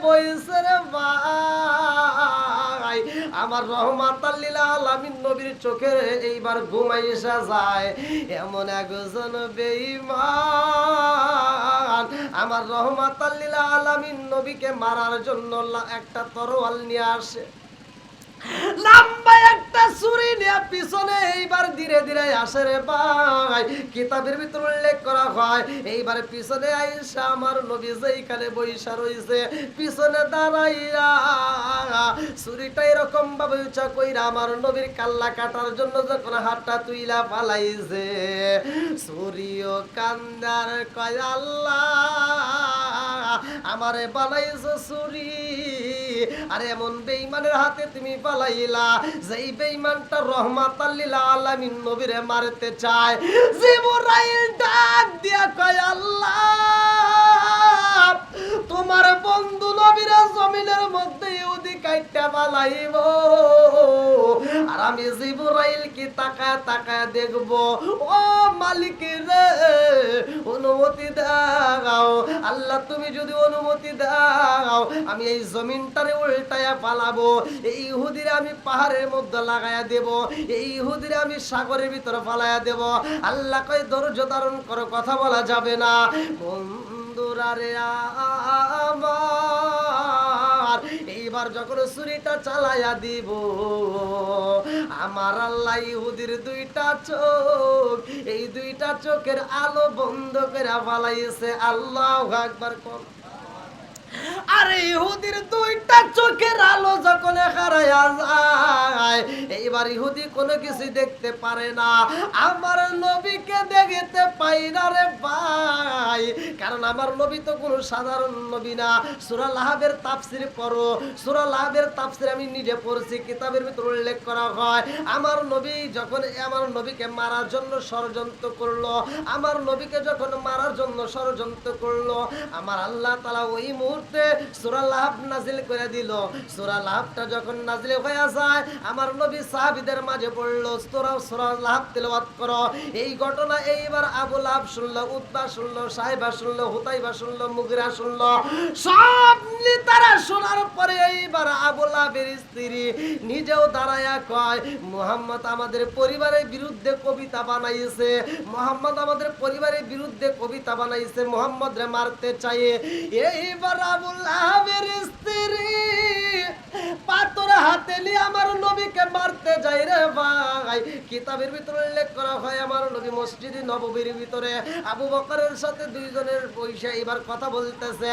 বইছে রে ভাই, আমার রহমাতাল লিল আলামিন নবীর চোখে এইবার ঘুমাইসা যায়। এমন একজন বেঈমান আমার রহমাতাল লিল আলামিন নবীকে মারার জন্য একটা তরোয়াল নিয়ে আসে, লম্বা একটা ছুরি নিয়ে পিছনে এইবার ধীরে ধীরে আসে রে ভাই। কিতাবের ভিতর উল্লেখ করা হয় এইবার পিছনে আইসা আমার নবী যেইখানে বইসা রইছে পিছনে দাঁড়াইয়া ছুরিটা এরকম ভাবে উঁচা কইরা আমার নবীর কাল্লা কাটার জন্য যখন হাতটা তুইলা পালাইছে, ছুরিও কান্দার কয় আল্লাহ আমারে বানাইছো ছুরি, আরে এমন বেঈমানের হাতে তুমি পালাইলা যেই বেঈমানটা রহমাতাল লিল আলামিন নবীরে মারতে চায়। জিবরাইল ডাক দিয়া কয় আল্লাহ তোমার বন্ধু নবীরে জমিনের মধ্যে ইহুদি কাইটা পালাইব, আর আমি জিবরাইল কি তাকায় তাকায় দেখব। ও মালিক রে অনুমতি দাও, আল্লাহ তুমি যদি অনুমতি দাও আমি এই জমিনটারে উল্টায়া পালাবো, এই ইহুদিরে আমি পাহাড়ের মধ্যে লাগায়া দেব, এই ইহুদিরে আমি সাগরের ভিতরে ফালায়া দেব। আল্লাহ কয় ধৈর্য ধারণ করো, কথা বলা যাবে না। বন্ধুরা রে আমার এইবার যখন ছুরিটা চালায়া দিব আমার আল্লাহ ইহুদির দুইটা চোখ, এই দুইটা চোখের আলো বন্ধ করে ফালাইছে। আল্লাহু আকবার কোন। আরে ইহুদির দুইটা চোখের আলো যখন হারায়া যায় এইবার ইহুদি কোনো কিছু দেখতে পারে না, আমার নবীকে দেখতে পাই না রে ভাই, কারণ আমার নবী তো কোনো সাধারণ নবী না। সূরা লাহাবের তাফসীর পড়ো, সূরা লাহাবের তাফসীর আমি নিজে পড়ছি, কিতাবের ভিতর উল্লেখ করা হয় আমার নবী যখন আমার নবীকে মারার জন্য ষড়যন্ত্র করলো, আমার নবীকে যখন মারার জন্য ষড়যন্ত্র করলো আমার আল্লাহ তাআলা ওই মুহূর্তে সূরা লাহাব নাজিল করে দিল। সূরা লাহাবটা যখন নাজিল হয়ে যায় আমার নবী সাহাবীদের মাঝে বলল সূরা লাহাব তেলাওয়াত করো। এই ঘটনা এইবার আবু লাহাব শুনলো, উতবা শুনলো, সাইবা শুনলো, হুতাইবা শুনলো, মুগিরা শুনলো, সব তারা শোনার পরে এইবার আবু লাহাবের স্ত্রী নিজেও দাঁড়ায়া কয় মুহাম্মদ আমাদের পরিবারের বিরুদ্ধে কবিতা বানাইছে, মুহাম্মদ আমাদের পরিবারের বিরুদ্ধে কবিতা বানাইছে, মুহাম্মদ রে মারতে চায়। এইবার আবু লাহাবের স্ত্রী পাথর হাতে নিয়ে আমার নবীকে মারতে যায় রে ভাই। কিতাবের ভিতরে উল্লেখ করা হয় আমার নবী মসজিদে নববীর ভিতরে আবু বকরের সাথে দুইজনের বসে এবার কথা বলতেছে,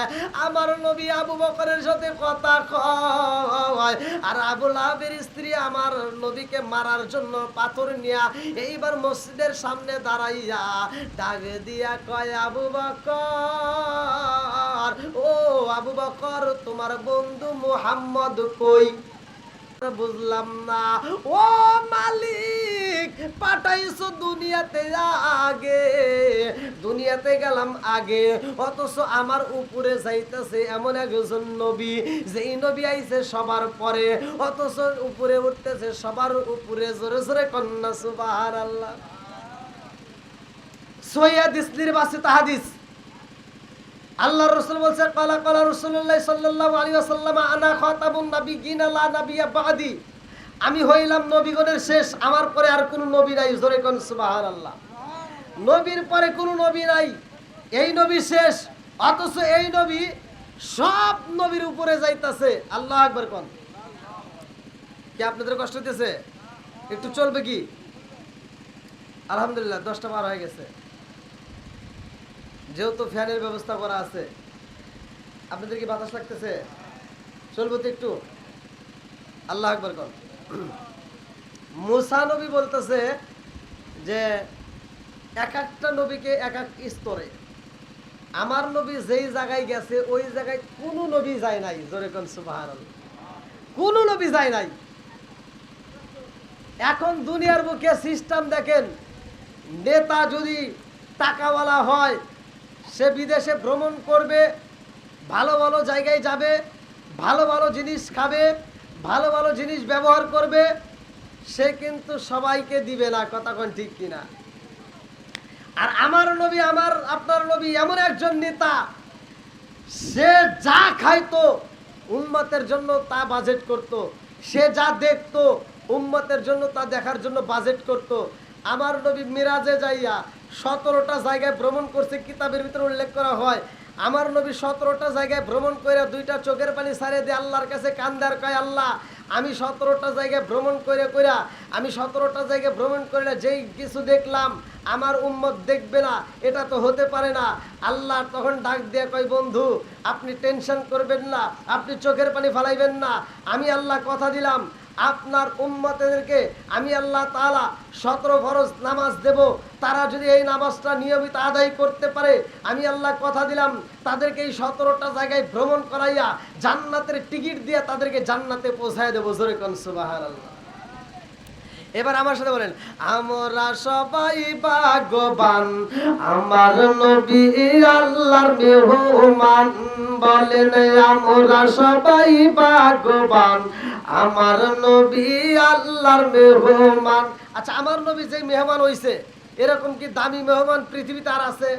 আমার নবী আবু বকরের সাথে কথা কয় আর আবু লাহাবের স্ত্রী আমার নবীকে মারার জন্য পাথর নিয়ে এইবার মসজিদের সামনে দাঁড়াইয়া ডাক দিয়া কয় আবু বকর, ও আবু বকর তোমার বন্ধু মুহাম্মদ কই? বুঝলাম না। ও মালিক পাঠাইছো দুনিয়াতে আগে, দুনিয়াতে গেলাম আগে, অথচ আমার উপরে যাইতেছে এমন একজন নবী যেই নবী আইছে সবার পরে, অথচ উপরে উঠতেছে সবার উপরে। জোরে জোরে কন্যা সুবহানাল্লাহ। সহিহ নির্বাচিত হাদিস আল্লাহর রাসূল বলেছে ক্বালা ক্বালা রাসূলুল্লাহ সাল্লাল্লাহু আলাইহি ওয়াসাল্লাম আনা খাতামুন নাবিয়্যিন লা নাবিয়্যা বাদি, আমি হইলাম নবীগণের শেষ, আমার পরে আর কোনো নবী নাই। জোরে কোন সুবহানাল্লাহ। নবীর পরে কোনো নবী নাই, এই নবী শেষ, অথচ এই নবী সব নবীর উপরে যাইতাছে। আল্লাহু আকবার কোন। কি আপনাদের কষ্ট হইতেছে? একটু চলবে কি? আলহামদুলিল্লাহ 10টা পার হয়ে গেছে, যেহেতু ফ্যানের ব্যবস্থা করা আছে। আপনাদের কি বাতাস লাগতেছে? চলবো তো একটু? আল্লাহ আকবার কর। মুসা নবী বলতেছে যে এক একটা নবীকে এক এক স্তরে, আমার নবী যেই জায়গায় গেছে ওই জায়গায় কোনো নবী যায় নাই। জোরে কোন সুবহানাল্লাহ। কোনো নবী যায় নাই। এখন দুনিয়ার বুকে সিস্টেম দেখেন, নেতা যদি টাকাওয়ালা হয় সে বিদেশে ভ্রমণ করবে, ভালো ভালো জায়গায় যাবে, ভালো ভালো জিনিস খাবে, ভালো ভালো জিনিস ব্যবহার করবে, সে কিন্তু সবাইকে দিবে না। কথা কোন ঠিক কিনা? আর আমার নবী, আমার আপনার নবী এমন একজন নেতা, সে যা খাইতো উম্মতের জন্য তা বাজেট করত। সে যা দেখতো উম্মতের জন্য তা দেখার জন্য বাজেট করত। আমার নবী মিরাজে যাইয়া 17টা জায়গায় ভ্রমণ করছে, কিতাবের ভিতরে উল্লেখ করা হয়। আমার নবী 17টা জায়গায় ভ্রমণ করে 2টা চোখের পানি ছাড়িয়ে দিয়ে আল্লাহর কাছে কান্দার কয়, আল্লাহ আমি 17টা জায়গায় ভ্রমণ কইরা আমি 17টা জায়গায় ভ্রমণ করে যেই কিছু দেখলাম আমার উম্মত দেখবে না, এটা তো হতে পারে না। আল্লাহ তখন ডাক দিয়ে কয়, বন্ধু আপনি টেনশন করবেন না, আপনি চোখের পানি ফালাইবেন না। আমি আল্লাহ কথা দিলাম আপনার উম্মতদেরকে আমি আল্লাহ তাআলা 17 ফরজ নামাজ দেব। তারা যদি এই নামাজটা নিয়মিত আদায় করতে পারে, আমি আল্লাহ কথা দিলাম তাদেরকে এই 17টা জায়গায় ভ্রমণ করাইয়া জান্নাতের টিকিট দিয়ে তাদেরকে জান্নাতে পৌঁছায় দেবো। জোরে কোন সুবহানাল্লাহ। এবার আমার সাথে বলেন, আমরা সবাই ভাগ্যবান, আমার নবী আল্লাহর মেহমান। বলেন আমরা সবাই ভাগ্যবান, আমার নবী আল্লাহর মেহমান। আচ্ছা, আমার নবী যে মেহমান হইছে, এরকম কি দামি মেহমান পৃথিবীতে আর আছে?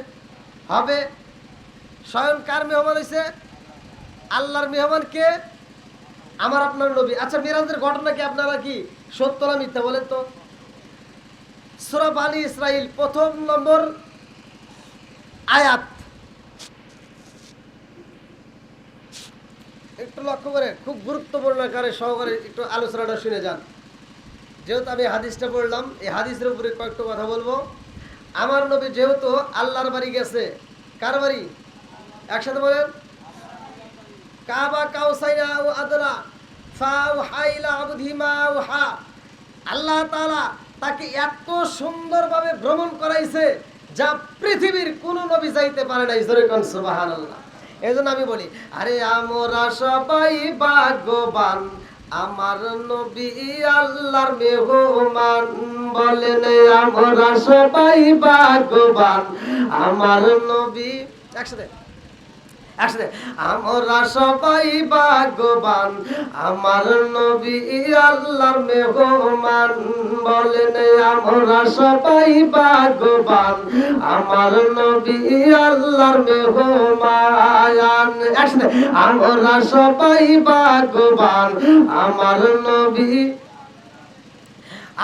হবে? স্বয়ং কার মেহমান হইছে? আল্লাহর মেহমান কে? আমার আপনার নবী। আচ্ছা, মিরাজের ঘটনা কি আপনারা কি সত্য না মিথ্যা বলেন তো? সূরা বনী ইসরাইল 1 নম্বর আয়াত, একটু লক্ষ্য করে খুব গুরুত্বপূর্ণ আকারে সহকারে একটু আলোচনাটা শুনে যান। যেহেতু আমি হাদিসটা পড়লাম, এই হাদিসের উপরে কয়েকটা কথা বলবো। আমার নবী যেহেতু আল্লাহর বাড়ি গেছে, কার বাড়ি? একসাথে বলেন, কাবা কাউসাইনা ও আদলা ফাউহাইলা আবদিমা ওহা। আল্লাহ তাআলা তাকে এত সুন্দরভাবে ভ্রমণ করাইছে যা পৃথিবীর কোন নবী যাইতে পারে নাই। জোরে কোন সুবহানাল্লাহ। এজন্য আমি বলি, আরে আমরা সবাই ভাগ্যবান, আমার নবী আল্লাহর মেহমান। বলেন আমরা সবাই ভাগ্যবান, আমার নবী। একসাথে একসাথে, আমরা সবাই ভাগ্যবান, আমার নবী আল্লাহর মেহমান। বলেন আমরা সবাই ভাগ্যবান, আমার নবী আল্লাহর মেহমান। একসাথে, আমরা সবাই ভাগ্যবান, আমার নবী।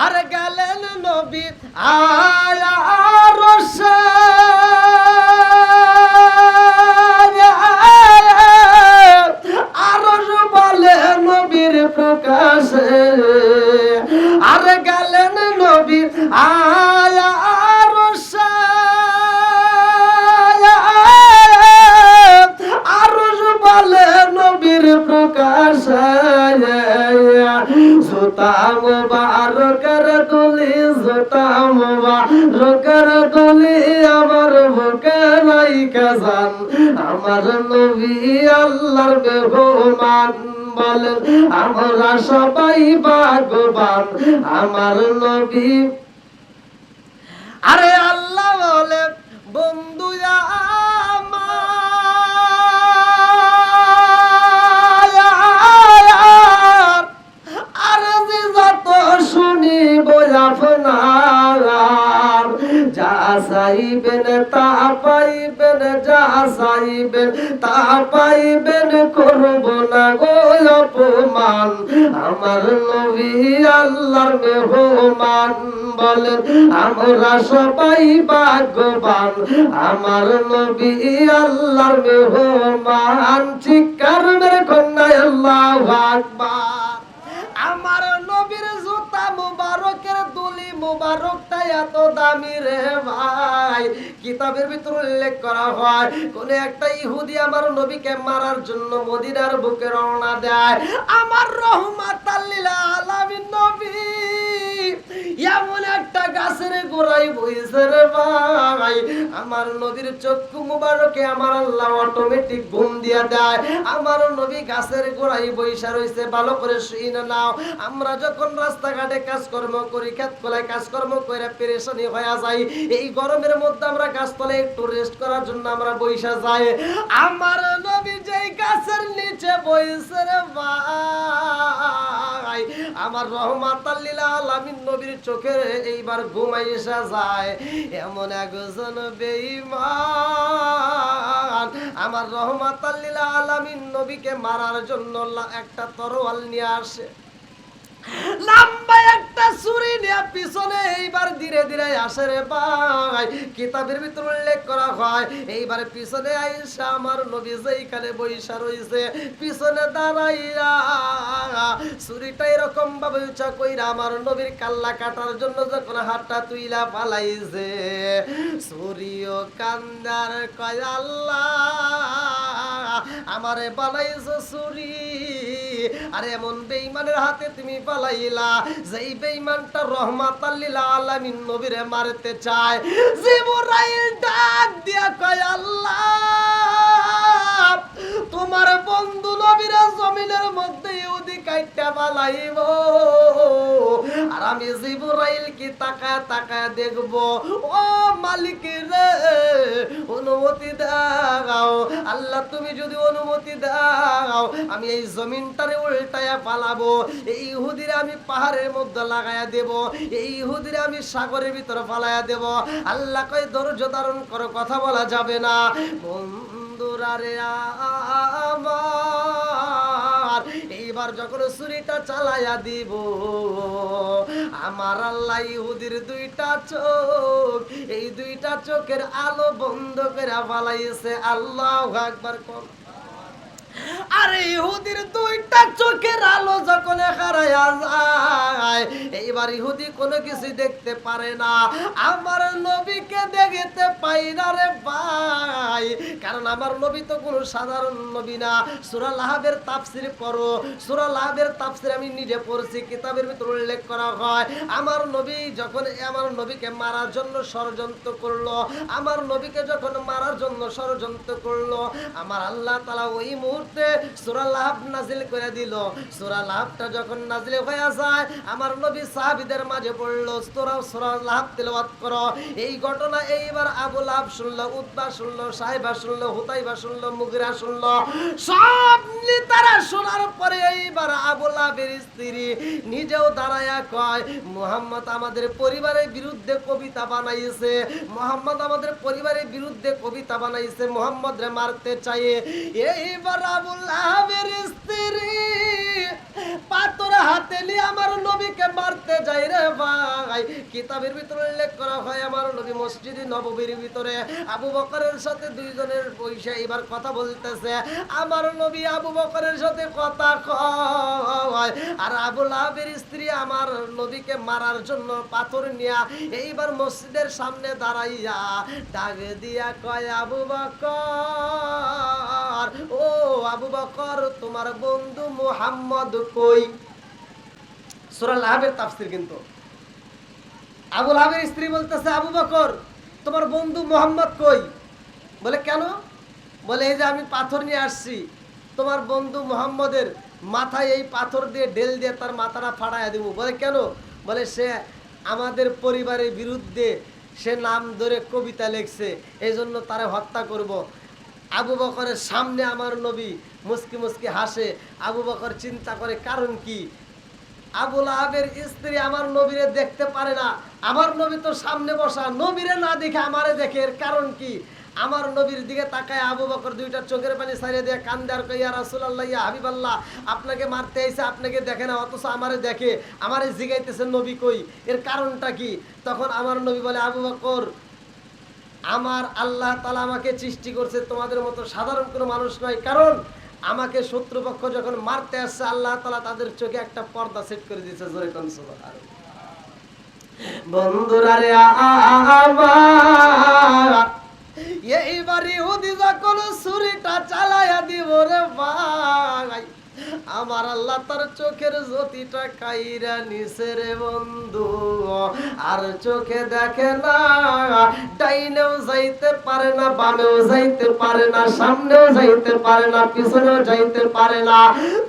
আর গেলেন নবী আয়া রসে, প্রকাশে। আর গেলেন নবী আয়া রসে, আরশ বলে নবীর প্রকাশে। জুতা মুবারকের দুলি, জুতা মুবারকের দুলি আমার বুকে রাইখা যান, আমার নবী আল্লাহর মেহমান। বলেন আমরা সবাই ভাগ্যবান, আমার নবী। আরে আল্লাহ বলে, বন্ধু আমার, আর যে যত শুনিব আপনার, যা চাইবেন তা পাইবেন, যা চাইবেন তা পাইবেন, করব না গো অপমান, আমার নবী আল্লাহর মেহমান। বলেন আমরা সবাই ভাগ্যবান, আমার নবী আল্লাহর মেহমান। চিৎকার মেরে কন্যায় আল্লাহু আকবার। আমার নবীর জুতা মুবারকের দুলি মুবারকটা এত দামি রে ভাই, কিতাবের ভিতর উল্লেখ করা হয় কোন একটা ইহুদি আমার নবীকে মারার জন্য মদিনার বুকে রওনা দেয়। আমার রহমাতাল লিল আলামিন নবী এমন একটা গাছের গোড়ায় বইছে রে ভাই, আমার নবীর চক্ষু মুবারকে আমার আল্লাহ অটোমেটিক ঘুম দিয়া দেয়। আমার নবী গাছের গোড়ায় বইসা রইছে। ভালো করে শুনে নাও, আমরা যখন রাস্তাঘাটে কাজকর্ম করি, ক্ষেতকলায় কাজকর্ম করে পেরেশানি হয়ে যাই, এই গরমের মধ্যে আমরা গাছতলে একটু রেস্ট করার জন্য আমরা বইসা যাই। আমার নবী যেই গাছের নিচে বইছে রে ভাই, ভাই, আমার রহমাতাল লিল আলামিন নবীর চোখে এইবার ঘুমাইসা যায়। এমন একজন বেঈমান আমার রহমাতাল লিল আলামিন নবীকে মারার জন্য একটা তরোয়াল নিয়ে আসে, লম্বা একটা ছুরি নিয়ে পিছনে এইবার ধীরে ধীরে আসে রে ভাই। কিতাবের ভিতর উল্লেখ করা হয় এইবার পিছনে আইসা আমার নবী যেইখানে বইসা রইছে পিছনে দাঁড়াইয়া ছুরিটা এরকম ভাবে উঁচা কইরা আমার নবীর কাল্লা কাটার জন্য যখন হাতটা তুইলা পালাইছে, ছুরিও কান্দার কয় আল্লাহ আমারে বানাইছো ছুরি, আর এমন বেঈমানের হাতে তুমি পালাইলা যেই বেঈমানটা রহমাতাল লিল আলামিন নবীরে মারতে চায়। জিবরাইল ডাক দিয়া কয় আল্লাহ তোমার বন্ধু নবীরা জমিনের মধ্যে ইহুদি কাইটা পালাইব, আর আমি জিবরাইল কি তাকায় তাকায় দেখব। ও মালিক রে অনুমতি দাও, আল্লাহ তুমি যদি অনুমতি দাও আমি এই জমিনটারে উল্টায়া পালাবো, এই ইহুদিরে আমি পাহাড়ের মধ্যে লাগায়া দেব, এই ইহুদিরে আমি সাগরের ভিতরে ফালায়া দেব। আল্লাহ কয় ধৈর্য ধারণ করো, কথা বলা যাবে না। বন্ধুরা রে আমার এইবার যখন ছুরিটা চালায়া দিব আমার আল্লাহ ইহুদির দুইটা চোখ, এই দুইটা চোখের আলো বন্ধ করে ফালাইছে। আল্লাহু আকবার কোন। আরে ইহুদির দুইটা চোখের আলো যখন হারায়া যায় এইবার ইহুদি কোনো কিছু দেখতে পারে না, আমার নবীকে দেখতে পাই না রে ভাই, কারণ আমার নবী তো কোনো সাধারণ নবী না। সূরা লাহাবের তাফসীর পড়ো, সূরা লাহাবের তাফসীর আমি নিজে পড়ছি, কিতাবের ভিতরে উল্লেখ করা হয় আমার নবী যখন আমার নবীকে মারার জন্য ষড়যন্ত্র করলো, আমার নবীকে যখন মারার জন্য ষড়যন্ত্র করলো আমার আল্লাহ তাআলা ওই মুহূর্তে সূরা লাহাব নাজিল করে দিল। সূরা লাহাবটা যখন নাজিল হয়ে যায় আমার নবী সাহাবীদের মাঝে পড়লো সূরা লাহাব তেলাওয়াত করো। এই ঘটনা এইবার আবু লাহাব শুনলো, উতবা শুনলো, সাইবা শুনলো, হুতাইবা শুনলো, মুগিরা শুনলো, সব তারা শোনার পরে এইবার আবু লাহাবের স্ত্রী নিজেও দাঁড়ায়া কয় মুহাম্মদ আমাদের পরিবারের বিরুদ্ধে কবিতা বানাইছে, মুহাম্মদ আমাদের পরিবারের বিরুদ্ধে কবিতা বানাইছে, মুহাম্মদ রে মারতে চায়। এইবার আবু লাহাবের স্ত্রী পাথর হাতে নিয়ে আমার নবীকে মারতে যায় রে ভাই। কিতাবের ভিতরে উল্লেখ করা হয় আমার নবী মসজিদে নববীর ভিতরে আবু বকরের সাথে দুইজনের বসে এবার কথা বলতেছে, আমার নবী আবু বকরের সাথে কথা কয়, আর আবু লাহাবের স্ত্রী আমার নবীকে মারার জন্য পাথর নিয়ে এইবার মসজিদের সামনে দাঁড়াইয়া ডাক দিয়া কয় আবু বকর, ও আবু বকর তোমার বন্ধু মুহাম্মদ কই। সূরা লাহাবের তাফসীর কিন্তু আবু লাহাবের স্ত্রী বলতেছে আবু বকর তোমার বন্ধু মুহাম্মদ কই। বলে কেন? বলে এই যে আমি পাথর নিয়ে আসছি, তোমার বন্ধু মুহাম্মদের মাথায় এই পাথর দিয়ে ঢেল দিয়ে তার মাথাটা ফাড়াইয়া দিব। বলে কেন? বলে সে আমাদের পরিবারের বিরুদ্ধে সে নাম ধরে কবিতা লিখছে, এই জন্য তারে হত্যা করব। আবু বকরের সামনে আমার নবী মুস্কি মুস্কি হাসে। আবু বকর চিন্তা করে কারণ কি, আবু লাহাবের স্ত্রী আমার নবীরে দেখতে পারে না, আমার নবী তো সামনে বসা, নবীরে না দেখে আমারে দেখে, এর কারণ কি? আমার নবীর দিকে তাকায় আবু বকর দুইটা চোখের পানি ছাড়িয়ে দিয়ে কান্দে আর কই ইয়া রাসূলুল্লাহ ইয়া হাবিবাল্লাহ আপনাকে মারতে আইছে, আপনাকে দেখে না অথচ আমারে দেখে, আমারে জিগাইতেছে নবী কই, এর কারণটা কি? তখন আমার নবী বলে আবু বকর আমার আল্লাহ তাআলা আমাকে সৃষ্টি করছে তোমাদের মতো সাধারণ কোনো মানুষ নয়, কারণ আমাকে শত্রুপক্ষ যখন মারতে আসছে আল্লাহ তাআলা তাদের চোখে একটা পর্দা সেট করে দিয়েছে। জোরে কোন সুবহানাল্লাহ। বন্ধুরা রে আমার এইবার ইহুদি যখন ছুরিটা চালায়া দিব রে ভাই আমার আল্লাহ তার চোখের জ্যোতিটা কাইরা নিছে রে বন্ধু, আর চোখে দেখে না, ডাইনেও যাইতে পারে না, বামেও যাইতে পারে না, সামনেও যাইতে পারে না, পিছনেও যাইতে পারে না,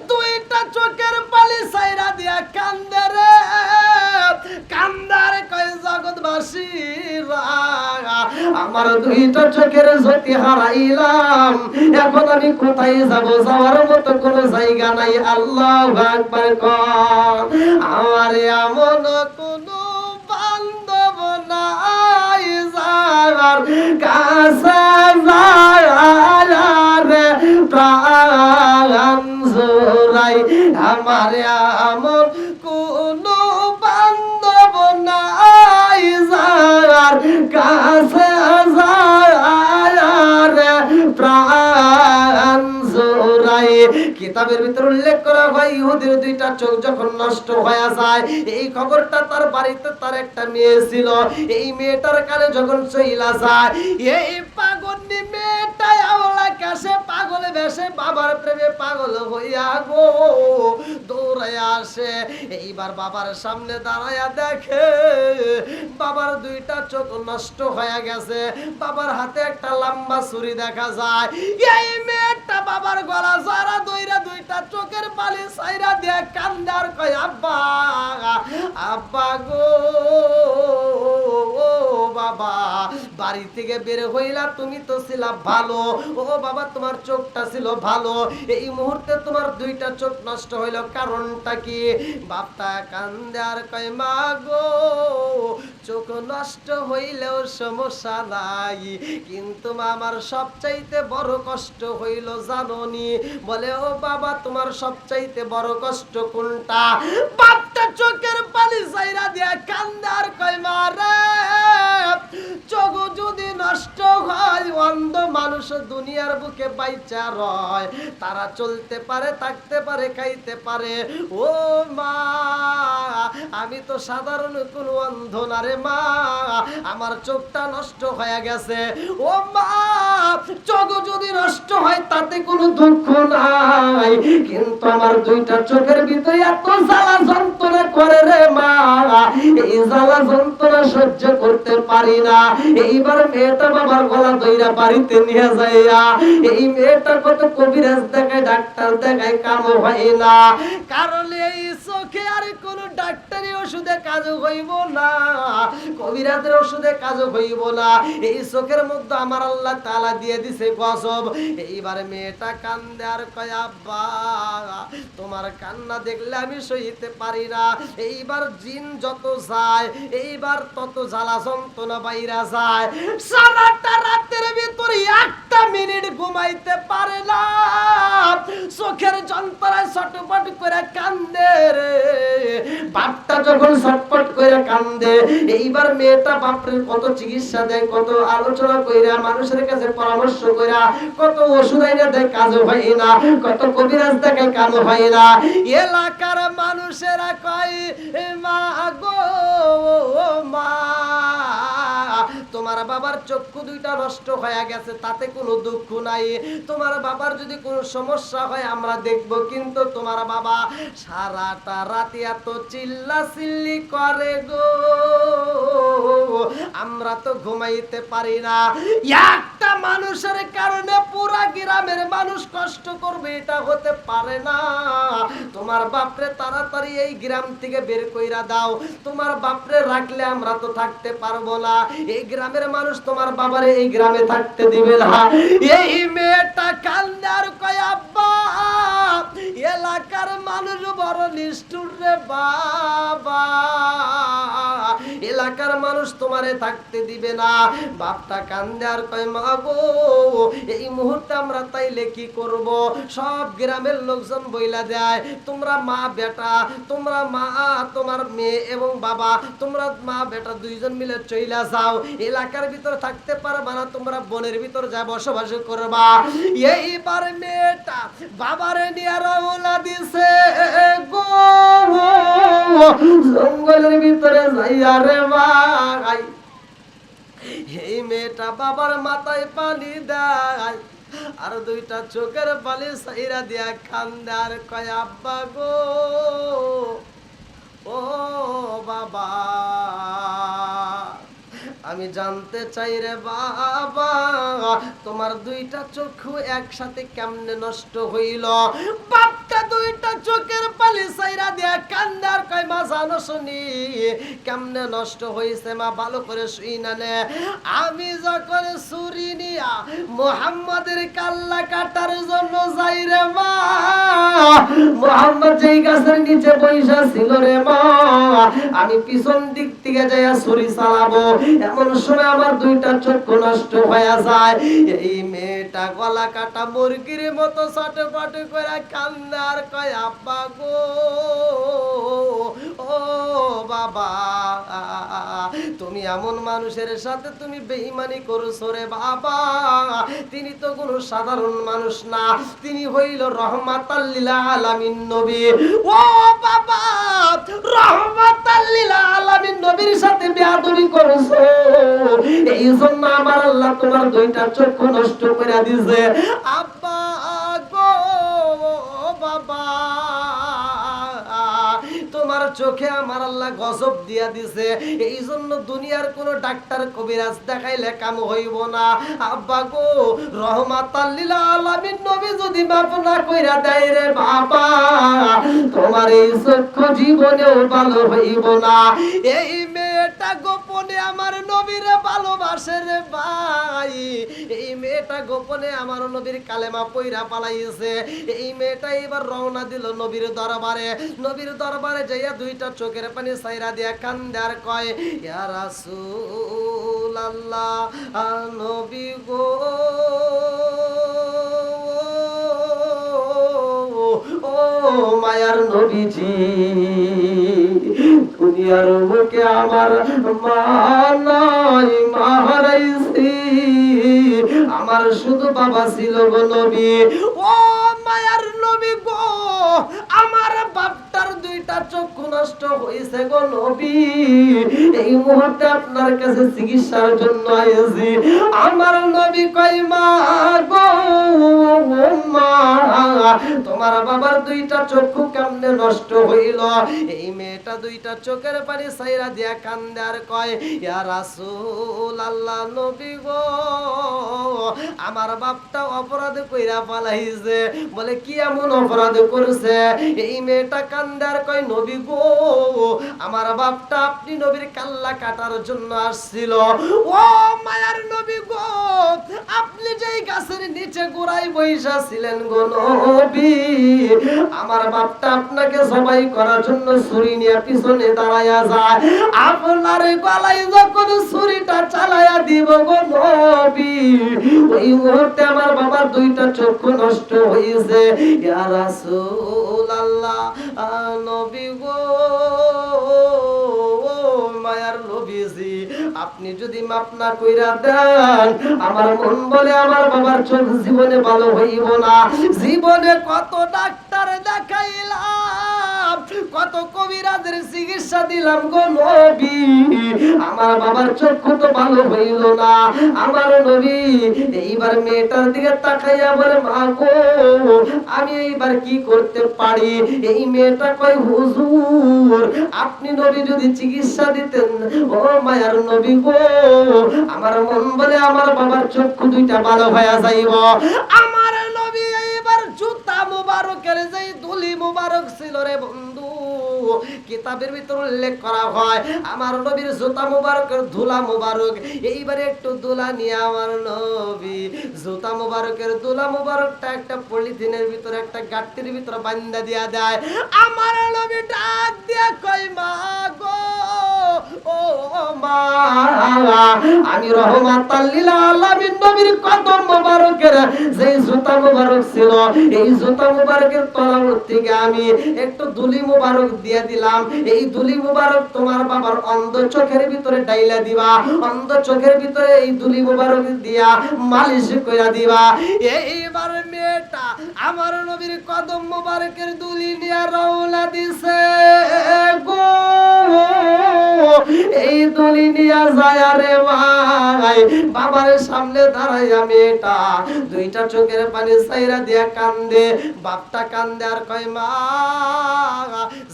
দুইটা চোখের পালি সাইরা দিয়া কান্দে রে কান্দারে কয় জগৎ বাসিরা আমার দুইটা চোখের জ্যোতি হারাইলাম, এখন আমি কোথায় যাব? যাওয়ার মতো কোনো জায়গা নাই। আল্লাহু আকবার কর। আমার এমন কোনো বান্ধব নাই যার কাছে যাওয়ার প্রাণ জোড়াই। আমার এমন কোনো বান্ধব নাই যার কাছে যাওয়ার প্রাণ জোড়াই। কিতাবের ভিতর উল্লেখ করা হয় ইহুদির দুইটা চোখ যখন নষ্ট হয়ে যায়, এই খবরটা তার বাড়িতে তার একটা মেয়ে ছিল, এই মেয়েটার কানে যখন চইলা যায়, এই পাগলনি মেয়েটাই আওলা কাছে পাগলে বেশে বাবার প্রেমে পাগল হইয়া গো দৌড়াইয়া আসে। এইবার বাবার সামনে দাঁড়াইয়া দেখে বাবার দুইটা চোখ নষ্ট হয়ে গেছে, বাবার হাতে একটা লম্বা ছুরি দেখা যায়। এই মেয়েটা বাবার গলা জড়া দইরা দুইটা চোখের পানি ছাইরা দিয়ে কান্দে আর কয় আব্বা, আব্বা গো ও বাবা, বাড়ি থেকে বের হইলা তুমি তো ছিলা ভালো, ও বাবা তোমার চোখটা ছিল ভালো, এই মুহূর্তে তোমার দুইটা চোখ নষ্ট হইল, কারণটা কি? বাপটা কান্দে আর কয় মা গো, চোখ নষ্ট হইলেও সমস্যা নাই, কিন্তু আমার সবচাইতে বড় কষ্ট হইল জাননি। বলে ও বাবা তোমার সবচাইতে বড় কষ্ট কোনটা? বাপটা চোখের পানি ছাইরা দিয়া কান্দে আর কয় মা রে, চোখ যদি নষ্ট হয়, অন্ধ মানুষ দুনিয়ার বুকে বাইচা রয়, তারা চলতে পারে, থাকতে পারে, খাইতে পারে। ও মা, আমি তো সাধারণ কোন অন্ধ না রে মা, আমার চোখটা নষ্ট হয়ে গেছে। ও মা, চোখ যদি নষ্ট হয় তাতে কোনো দুঃখ নাই, কিন্তু আমার দুইটা চোখের ভিতরে এত জ্বালা যন্ত্রণা করে রে মা, এই জ্বালা যন্ত্রণা সহ্য করতে পারি না। এইবার মেয়েটা বাবার গলা ধইরা বাড়িতে নিয়ে যাইয়া, এই মেয়েটা কত কবিরাজ দেখায়, ডাক্তার দেখায়, কাম হয় না, কারণ এই চোখে আর কোন ডাক্তারি ওষুধে কাজ হইব না, কবিরাজের ওষুধে কাজ হইব না, এই চোখের মধ্যে আমার আল্লাহ তাআলা দিয়ে দিছে গজব। এইবার মেয়েটা কান্দে আর কয় আব্বা তোমার কান্না দেখলে আমি সইতে পারি না। এইবার জিন যত যায়, এইবার তত জ্বালা যন্ত্রণা বাইরা যায়, সারাটা রাতের ভিতরে একটা মিনিট ঘুমাইতে পারে না, চোখের যন্ত্রণায় ছটফট করে কান্দে রে। বাপটা যখন ছটফট করে কান্দে, এইবার মেয়েটা বাপরে কত চিকিৎসা দেয়, কত আলোচনা কইরা, মানুষের কাছে পরামর্শ কইরা, কত ওষুধ আইনা দেয়, কাজ হয় না, কত কবিরাজ দেখায়, কাজ হয় না। এলাকার মানুষেরা কয় মা গো মা, তোমার বাবার চক্ষু দুইটা নষ্ট হয়ে গেছে, তাতে কোনো দুঃখ নাই, তোমার বাবার যদি কোনো সমস্যা হয় আমরা দেখব, কিন্তু তোমার বাবা সারাটা রাতে এত চিল্লা চিল্লি করে গো, আমরা তো ঘুমাইতে পারি না। একটা মানুষের কারণে পুরা গ্রামের মানুষ কষ্ট করবে, এটা হতে পারে না। তোমার বাপরে তাড়াতাড়ি এই গ্রাম থেকে বের কইরা দাও, তোমার বাপরে রাখলে আমরা তো থাকতে পারবো না, এই গ্রামের মানুষ তোমার বাবারে এই গ্রামে থাকতে দিবে না। এই মেয়েটা কান্দে আর কয় আব্বা, এলাকার মানুষ বড় নিষ্ঠুর রে বাবা, এলাকার মানুষ তোমারে থাকতে দিবে না। বাপটা কান্দে আর কয় মা গো, এই মুহূর্তে আমরা তাইলে কি করব? সব গ্রামের লোকজন বইলা দেয়, তোমরা মা বেটা, তোমরা মা, তোমার মেয়ে এবং বাবা, তোমরা মা বেটা দুইজন মিলে চইলা যাও, এলাকার ভিতর থাকতে পারবা না, তোমরা বনের ভিতর যা বসবাস করবা। এইবার মেয়েটা বাবারে নিয়ে রওনা দিছে গো জঙ্গলের ভিতরে যাইয়া রে ভাই। এই মেয়েটা বাবার মাথায় পানি দেয় আর দুইটা চোখের পানি সাইরা দিয়া কান্দে আর কয় আব্বা গো ও বাবা, আমি জানতে চাই রে বাবা, তোমার দুইটা চক্ষু একসাথে কেমনে নষ্ট হইল? বাপটা দুইটা চোখের পানি সাইরা দিয়া কান্দার কয় মা জানো শুনি কেমনে নষ্ট হয়েছে মা ভালো করে শুই না নে আমি যখন ছুরি নিয়া মুহাম্মাদের কাল্লা কাটার জন্য যাই রে মা মুহাম্মদ যেই গাছের নিচে বইসা ছিল রে মা আমি পিছন দিক থেকে যাইয়া ছুরি চালাবো এমন সময় আমার দুইটা চক্ষু নষ্ট হয়ে যায় এই মেয়েটা গলা কাটা মুরগির মতো ছটফট করে কান্দে আর কয় আব্বা গো ও বাবা তুমি এমন মানুষের সাথে তুমি বেঈমানি করছো রে বাবা তিনি তো কোনো সাধারণ মানুষ না তিনি হইল রহমাতাল লিল আলামিন নবী ও বাবা রহমাতাল লিল আলামিন নবীর সাথে বেয়াদবি করছো এই জন্য আমার আল্লাহ তোমার দুইটা চক্ষু নষ্ট করে দিয়েছে আব্বা গো বাবা তোমার চোখে আমার আল্লাহ গজব দিয়া দিছে এই জন্য দুনিয়ার কোন ডাক্তার কবিরাজ দেখাইলে কাম হইব না আব্বা গো রহমাতাল লিল আলামিন নবী যদি মাফ না কইরা দেয় রে বাবা তোমার এই চক্ষু জীবনেও ভালো হইব না এই মেয়েটা গোপনে আমার নবীরে ভালোবাসে রে ভাই এই মেয়েটা গোপনে আমার নবীর কালেমা পয়রা পালাইছে এই মেয়েটা এবার রওনা দিল নবীর দরবারে যাইয়া দুইটা চোখের পানি সাইরা দিয়া কান্দে আর কয় ইয়া রাসূলুল্লাহ নবী গো ও মায়ার নবীজি দুনিয়ার বুকে আমার মা নাই মা হারাইছি আমার শুধু বাবা ছিল গো নবী ও মায়ার নবী গো আমার বাপটার দুইটা চক্ষু নষ্ট হইছে গো নবী এই মুহূর্তে আপনার কাছে চিকিৎসার জন্য আইছি আমার নবী কই মা গো মা তোমার বাবার দুইটা চক্ষু কেমনে নষ্ট হইল এই মেয়েটা দুইটা চোখের পানি সাইরা দিয়া কান্দে আর কয় ইয়া রাসূলুল্লাহ নবী গো আমার বাপটা অপরাধ কইরা পালাইছে বলে কি এমন অপরাধ করছে এই মেয়েটা কান্দে আর কয় নবী গো আমার বাপটা আপনি নবীর কাল্লা কাটার জন্য আসছিল ও মায়ার নবী গো আপনি যেই গাছের নিচে গোড়ায় বইসা ছিলেন গো নবী আমার বাপটা আপনাকে জবাই করার জন্য ছুরি নিয়ে পিছনে দাঁড়ায়া যায় আপনার গলায় যখন ছুরিটা চালায়া দিব গো নবী ওই মুহূর্তে আমার বাবার দুইটা চক্ষু নষ্ট হয়েছে ইয়া রাসূলুল্লাহ নবী গো মায়ার নবীজি আপনি যদি মাফ না কইরা দেন আমার মন বলে আমার বাবার চোখ জীবনে ভালো হইব না জীবনে কত ডাক্তার দেখাইলাম কত কবিরাজের চিকিৎসা দিলাম গো নবী আমার বাবার চক্ষু তো ভালো হইল না আমার নবী এইবার মেয়েটার দিকে তাকাইয়া বলে মা গো আমি এইবার কি করতে পারি এই মেয়েটা কয় হুজুর আপনি নবী যদি চিকিৎসা দিতেন ও মায়ার নবী গো আমার মন বলে আমার বাবার চক্ষু দুইটা ভালো হয়ে যাইব আমার নবী এইবার জুতা মুবারকের যেই দুলি মুবারক ছিল রে বন্ধু কিতাবের ভিতর উল্লেখ করা হয় আমার নবীর জুতা মুবারকের ধুলা মুবারক এইবারে একটু ধুলা নিয়ে আমার নবী জুতা মুবারকের ধুলা মুবারকটা একটা পলিথিনের ভিতর একটা গাট্টির ভিতর বান্ধা দিয়া দেয় আমার নবী ডাক দিয়া কই মা গো ও মা আমি রহমাতাল লিল আলামিন নবীর কদম মুবারকের যেই জুতা মুবারক ছিল এই জুতা মুবারকের তলার থেকে আমি একটু ধুলি মুবারক দিয়ে দিলাম এই ধুলি মুবারক তোমার বাবার অন্ধ চোখের ভিতরে ডাইলা দিবা অন্ধ চোখের ভিতরে এই ধুলি মুবারক দিয়া মালিশ কইরা দিবা এইবার মেয়েটা আমার নবীর কদম মুবারকের ধুলি নিয়ে রওনা দিছে গো এই ধুলি নিয়ে যায় রে ভাই বাবার সামনে দাঁড়াইয়া মেয়েটা দুইটা চোখের পানি ছাইরা দিয়া কান্দে বাপটা কান্দে আর কয় মা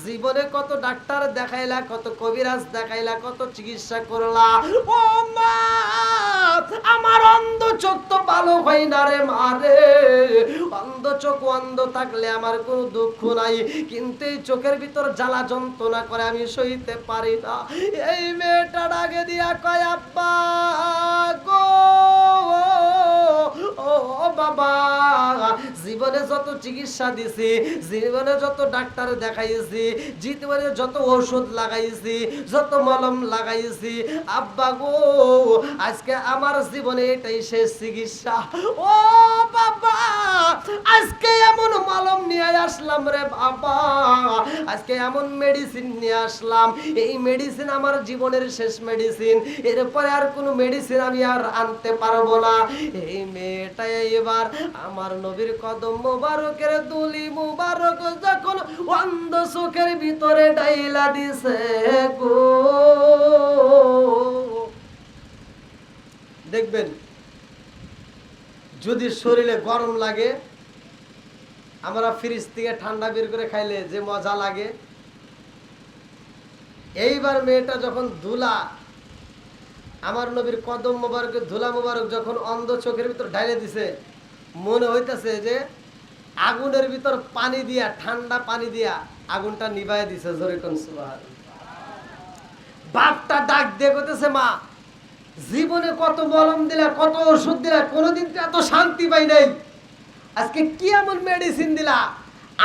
জীবনে কত ডাক্তার দেখাইলা কত কবিরাজ দেখাইলা কত চিকিৎসা করলা ও মা আমার অন্ধ চোখ তো ভালো হয় না রে মারে অন্ধ চোখ অন্ধ থাকলে আমার কোনো দুঃখ নাই, কিন্তু এই চোখের ভিতর জ্বালা যন্ত্রণা করে আমি সইতে পারি না। এই মেয়েটা ডাকে দিয়া কয়, আব্বা গো, ও বাবা, জীবনে যত চিকিৎসা দিছি, জীবনে যত ডাক্তার দেখাইছি, জীবনে যত ওষুধ লাগাইছি, যত মলম লাগাইছি, আব্বা গো আজকে আমার জীবনে এটাই শেষ চিকিৎসা। ও বাবা, আজকে এমন মলম নিয়ে আসলাম রে বাবা, আজকে এমন মেডিসিন নিয়ে আসলাম, এই মেডিসিন আমার জীবনের শেষ মেডিসিন, এরপরে আর কোনো মেডিসিন আমি আর আনতে পারবো না। এই মেয়েটা এবার আমার নবীর কদম মুবারকের দুলি মুবারক যখন অন্ধ চোখের ভিতরে ডাইলা দিছে গো, দেখবেন যদি শরীরে গরম লাগে, আমরা ফ্রিজ থেকে ঠান্ডা বের করে খাইলে যে মজা লাগে, এইবার মেয়েটা যখন ধুলা, আমার নবীর কদম মোবারকের ধুলা মোবারক যখন অন্ধ চোখের ভিতর ঢাইলে দিছে, মনে হইতেছে যে আগুনের ভিতর পানি দিয়া, ঠান্ডা পানি দিয়া আগুনটা নিভাই দিছে। জোরে কোন সুবহানাল্লাহ। বাপটা ডাক দিয়ে কইতেছে, মা জীবনে কত মলম দিলা, কত ওষুধ দিলা, কোনোদিন তো এত শান্তি পাই নাই, আজকে কি এমন মেডিসিন দিলা,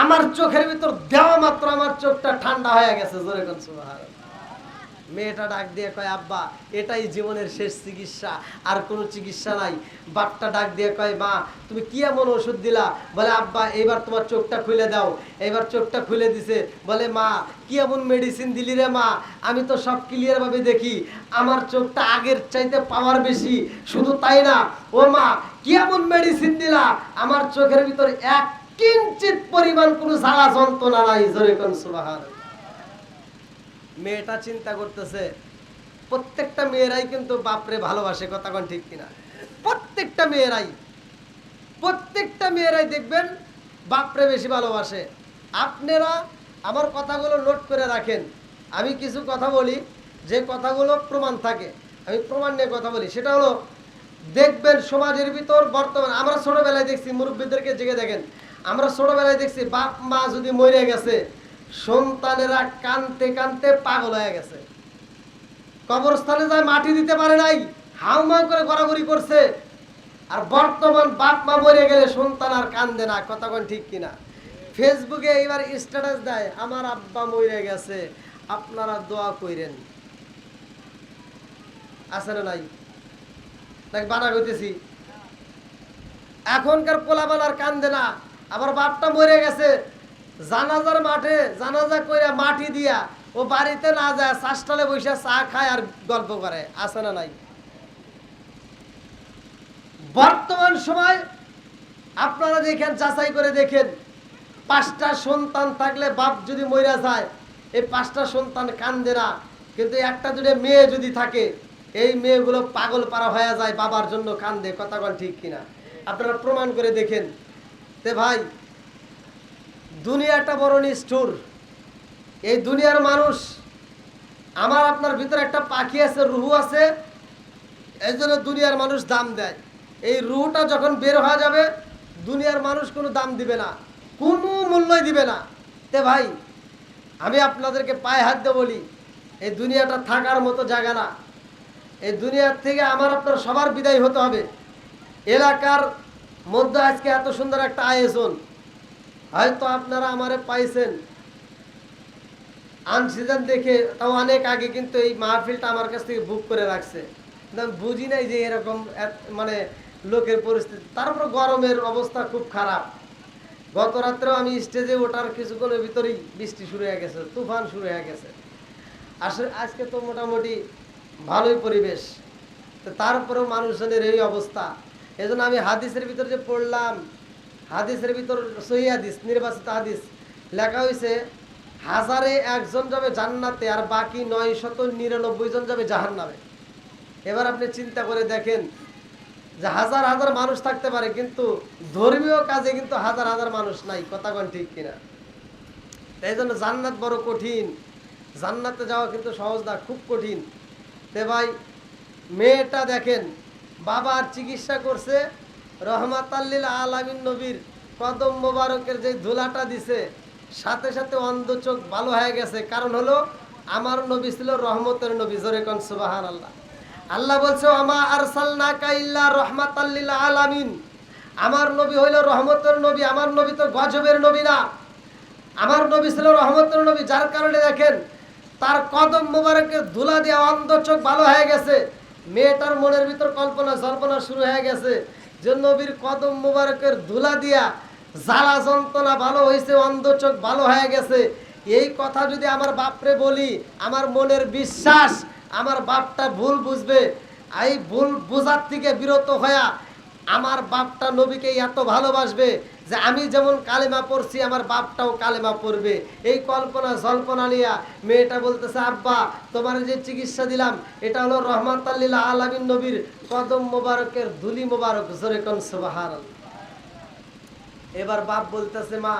আমার চোখের ভিতর দেওয়া মাত্র আমার চোখটা ঠান্ডা হয়ে গেছে। জোরে কোন সুবহানাল্লাহ। মেয়েটা ডাক দিয়ে কয়, আব্বা এটাই জীবনের শেষ চিকিৎসা, আর কোনো চিকিৎসা নাই। বাপটা ডাক দিয়ে কয়, মা তুমি কি এমন ওষুধ দিলা? বলে, আব্বা এইবার তোমার চোখটা খুলে দাও। এইবার চোখটা খুলে দিছে। বলে, মা কি এমন মেডিসিন দিলি রে মা, আমি তো সব ক্লিয়ার ভাবে দেখি, আমার চোখটা আগের চাইতে পাওয়ার বেশি। শুধু তাই না, ও মা কি এমন মেডিসিন দিলা, আমার চোখের ভিতর এক কিঞ্চিত পরিমাণ কোনো জ্বালা যন্ত্রণা নাই। জোরে কোন সুবহানাল্লাহ। মেয়েটা চিন্তা করতেছে, প্রত্যেকটা মেয়েরাই কিন্তু বাপরে ভালোবাসে, কথা কোন ঠিক কিনা? প্রত্যেকটা মেয়েরাই দেখবেন বাপরে বেশি ভালোবাসে। আপনারা আমার কথাগুলো নোট করে রাখেন, আমি কিছু কথা বলি যে কথাগুলো প্রমাণ থাকে, আমি প্রমাণ নিয়ে কথা বলি। সেটা হলো, দেখবেন সমাজের ভিতর বর্তমানে আমরা ছোটবেলায় দেখছি, মুরব্বীদেরকে জেগে দেখেন, আমরা ছোটবেলায় দেখছি বাপ মা যদি মরে গেছে, সন্তানেরা কানতে কানতে পাগল হয়ে গেছে, কবরস্থানে যায় মাটি দিতে পারে নাই, হাউমাউ করে গড়াগড়ি করছে। আর বর্তমান বাপ মা মরে গেলে সন্তান আর কান্দে না, কথা কোন ঠিক কিনা? ফেসবুকে এইবার স্ট্যাটাস দেয়, আমার আব্বা মরে গেছে, আপনারা দোয়া কইরেন। আছে না নাই? নাকি বানা কইতেছি? এখনকার পোলাপান আর কান্দে না, আবার বাপটা মরে গেছে, জানাজার মাঠে জানাজা কইরা মাটি দিয়া ও বাড়িতে না যায়, চাষটালে বসে চা খায় আর গল্প করে। আছে না নাই? বর্তমান সময় আপনারা দেখেন, যাচাই করে দেখেন, 5টা সন্তান থাকলে বাপ যদি মইরা যায়, এই 5টা সন্তান কান্দে না, কিন্তু 1টা 2টা মেয়ে যদি থাকে, এই মেয়েগুলো পাগল পারা হয়ে যায়, বাবার জন্য কান্দে। কথা কোন ঠিক কিনা? আপনারা প্রমাণ করে দেখেন। তে ভাই, দুনিয়াটা বড় নিষ্ঠুর। এই দুনিয়ার মানুষ, আমার আপনার ভিতরে একটা পাখি আছে, রুহু আছে, এই জন্য দুনিয়ার মানুষ দাম দেয়। এই রুহুটা যখন বের হয়ে যাবে, দুনিয়ার মানুষ কোনো দাম দিবে না, কোনো মূল্যই দিবে না। তে ভাই, আমি আপনাদেরকে পায়ে হাত দিয়ে বলি, এই দুনিয়াটা থাকার মতো জায়গা না। এই দুনিয়ার থেকে আমার আপনার সবার বিদায় হতে হবে। এলাকার মধ্যে আজকে এত সুন্দর একটা আয়োজন, হয়তো আপনারা আমারে পাইছেন আনসিজন দেখে, তাও অনেক আগে, কিন্তু এই মাহফিলটা আমার কাছ থেকে বুক করে রাখছে। আমি বুঝি নাই যে এরকম মানে লোকের পরিস্থিতি। তারপর গরমের অবস্থা খুব খারাপ। গত রাত্রেও আমি স্টেজে ওঠার কিছুক্ষণের ভিতরেই বৃষ্টি শুরু হয়ে গেছে, তুফান শুরু হয়ে গেছে। আসলে আজকে তো মোটামুটি ভালোই পরিবেশ, তো তারপরেও মানুষজনের এই অবস্থা। এজন্য আমি হাদিসের ভিতর যে পড়লাম, হাদিসের ভিতর সহিহ হাদিস, নির্বাচিত হাদিস লেখা হয়েছে, 1000-এ 1 জন যাবে জান্নাতে, আর বাকি 999 জন যাবে জাহান্নামে। এবার আপনি চিন্তা করে দেখেন যে হাজার হাজার মানুষ থাকতে পারে, কিন্তু ধর্মীয় কাজে কিন্তু হাজার হাজার মানুষ নাই। কথা কোন ঠিক কিনা? এই জন্য জান্নাত বড় কঠিন, জান্নাতে যাওয়া কিন্তু সহজ না, খুব কঠিন। তে ভাই, মেয়েটা দেখেন, বাবার চিকিৎসা করছে, রহমাতাল লিল আলামিন নবীর কদম মোবারকের যে ধুলাটা দিছে সাথে সাথে অন্ধ চোখ ভালো হয়ে গেছে। কারণ হলো আমার নবী ছিল রহমতের নবী। জোরে কোন সুবহানাল্লাহ। আল্লাহ বলছে আমা আরসালনাকা ইল্লা রাহমাতাল লিল আলামিন। আমার নবী হইল রহমতের নবী। আমার নবী তো গজবের নবী না, আমার নবী ছিল রহমতের নবী। যার কারণে দেখেন তার কদম মোবারকের ধুলা দিয়ে অন্ধ চোখ ভালো হয়ে গেছে। মেয়েটার মনের ভিতর কল্পনা জল্পনা শুরু হয়ে গেছে যে নবীর কদম মোবারকের ধুলা দিয়া জ্বালা যন্ত্রণা ভালো হয়েছে, অন্ধ চোখ ভালো হয়ে গেছে। এই কথা যদি আমার বাপরে বলি, আমার মনের বিশ্বাস আমার বাপটা ভুল বুঝবে। এই ভুল বোঝার থেকে বিরত হয়া আমার বাপটা নবীকে এত ভালোবাসবে যে আমি যেমন কালেমা পড়ছি আমার বাপটাও কালেমা পড়বে। এই কল্পনা জল্পনা নিয়ে মেয়েটা বলতেছে আব্বা তোমার যে চিকিৎসা দিলাম এটা হলো রহমাতাল লিল আলামিন নবীর কদম মোবারকের ধুলি মোবারক। জোরে কোন সুবহানাল্লাহ। এবার বাপ বলতেছে মা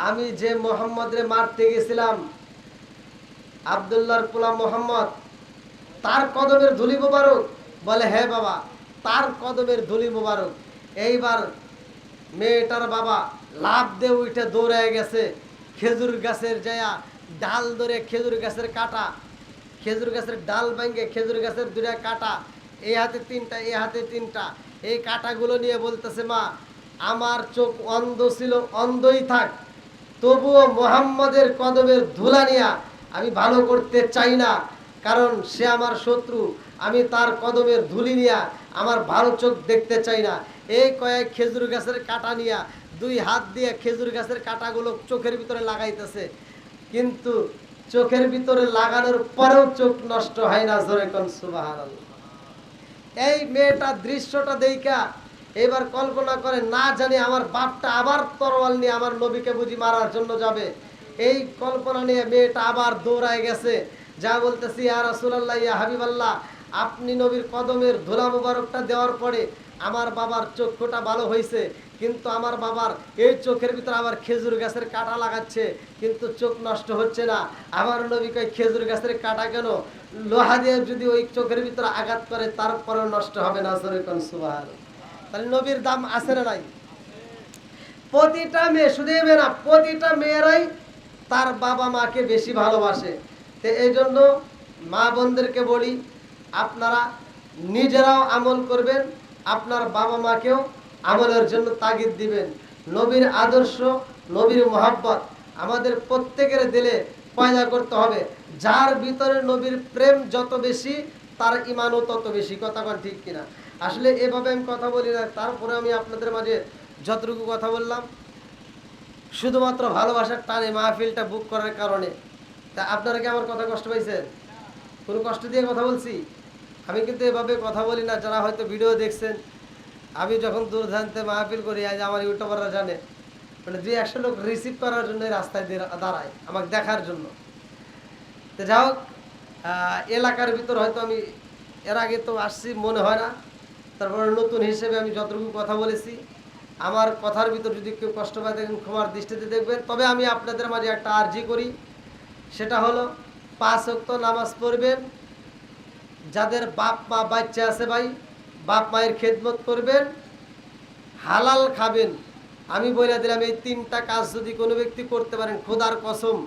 আমি যে মোহাম্মদরে মারতে গেছিলাম, আব্দুল্লাহর পোলা মোহাম্মদ, তার কদমের ধুলি মোবারক? বলে হ্যাঁ বাবা, তার কদমের ধুলি মোবারক। এইবার মেয়েটার বাবা লাভ দিয়ে উঠে দৌড়ে গেছে খেজুর গাছের যায়া ডাল ধরে, খেজুর গাছের কাটা, খেজুর গাছের ডাল ভাঙ্গে খেজুর গাছের দুটা কাটা, এই হাতে তিনটা এই হাতে তিনটা, এই কাটাগুলো নিয়ে বলতেছে মা আমার চোখ অন্ধ ছিল, অন্ধই থাক, তবুও মোহাম্মদের কদমের ধুলা নিয়া আমি ভালো করতে চাই না, কারণ সে আমার শত্রু। আমি তার কদমের ধুলি নিয়া আমার ভালো চোখ দেখতে চাই না। এই কয়েক খেজুর গাছের কাটা নিয়া দুই হাত দিয়ে খেজুর গাছের কাটাগুলো চোখের ভিতরে লাগাইতেছে, কিন্তু চোখের ভিতরে লাগানোর পরেও চোখ নষ্ট হয় না। জোরে কোন সুবহানাল্লাহ। এই মেয়েটা দৃশ্যটা দেখা এবার কল্পনা করে না জানি আমার বাপটা আবার তরোয়াল নিয়ে আমার নবীকে বুঝি মারার জন্য যাবে। এই কল্পনা নিয়ে মেয়েটা আবার দৌড়ায় গেছে, যা বলতেছি ইয়া রাসূলুল্লাহ ইয়া হাবিবাল্লাহ আপনি নবীর কদমের ধুলা মুবারকটা দেওয়ার পরে আমার বাবার চক্ষুটা ভালো হয়েছে, কিন্তু আমার বাবার এই চোখের ভিতরে আবার খেজুর গাছের কাঁটা লাগাচ্ছে, কিন্তু চোখ নষ্ট হচ্ছে না। আমার নবী কয় খেজুর গাছের কাঁটা কেন, লোহা দিয়ে যদি ওই চোখের ভিতরে আঘাত করে তারপরেও নষ্ট হবে না। সুবহানাল্লাহ। তাহলে নবীর দাম আছে না নাই? প্রতিটা মেয়ে, শুধু মেয়ে না, প্রতিটা মেয়েরাই তার বাবা মাকে বেশি ভালোবাসে। তো এই জন্য মা বোনদেরকে বলি আপনারা নিজেরাও আমল করবেন, আপনার বাবা মাকেও আমলের জন্য তাগিদ দিবেন। নবীর আদর্শ, নবীর মোহাব্বত আমাদের প্রত্যেকের দিলে পয়দা করতে হবে। যার ভিতরে নবীর প্রেম যত বেশি তার ইমানও তত বেশি। কথা কোন ঠিক কিনা? আসলে এভাবে আমি কথা বলি না, তারপরে আমি আপনাদের মাঝে যতটুকু কথা বললাম শুধুমাত্র ভালোবাসার টানে মাহফিলটা বুক করার কারণে। তা আপনারা কি আমার কথা কষ্ট পাইছেন? কোনো কষ্ট দিয়ে কথা বলছি? আমি কিন্তু এভাবে কথা বলি না। যারা হয়তো ভিডিও দেখছেন, আমি যখন দূরদান্তে মাহফিল করি, আজ আমার ইউটিউবাররা জানে, মানে 200 লোক রিসিভ করার জন্য রাস্তায় দাঁড়ায় আমাকে দেখার জন্য। তো যাই হোক, এলাকার ভিতর হয়তো আমি এর আগে তো আসছি মনে হয় না, তারপরে নতুন হিসেবে আমি যতটুকু কথা বলেছি, আমার কথার ভিতর যদি কেউ কষ্ট পায় দেখেন ক্ষমার দৃষ্টিতে দেখবেন। তবে আমি আপনাদের মাঝে একটা আর্জি করি, সেটা হলো 5 ওয়াক্ত নামাজ পড়বেন। যাদের বাপ মা বাচ্চা আছে ভাই, বাপ মায়ের খেদমত করবেন, হালাল খাবেন। আমি বলে দিলাম এই 3টা কাজ যদি কোনো ব্যক্তি করতে পারেন, খোদার কসম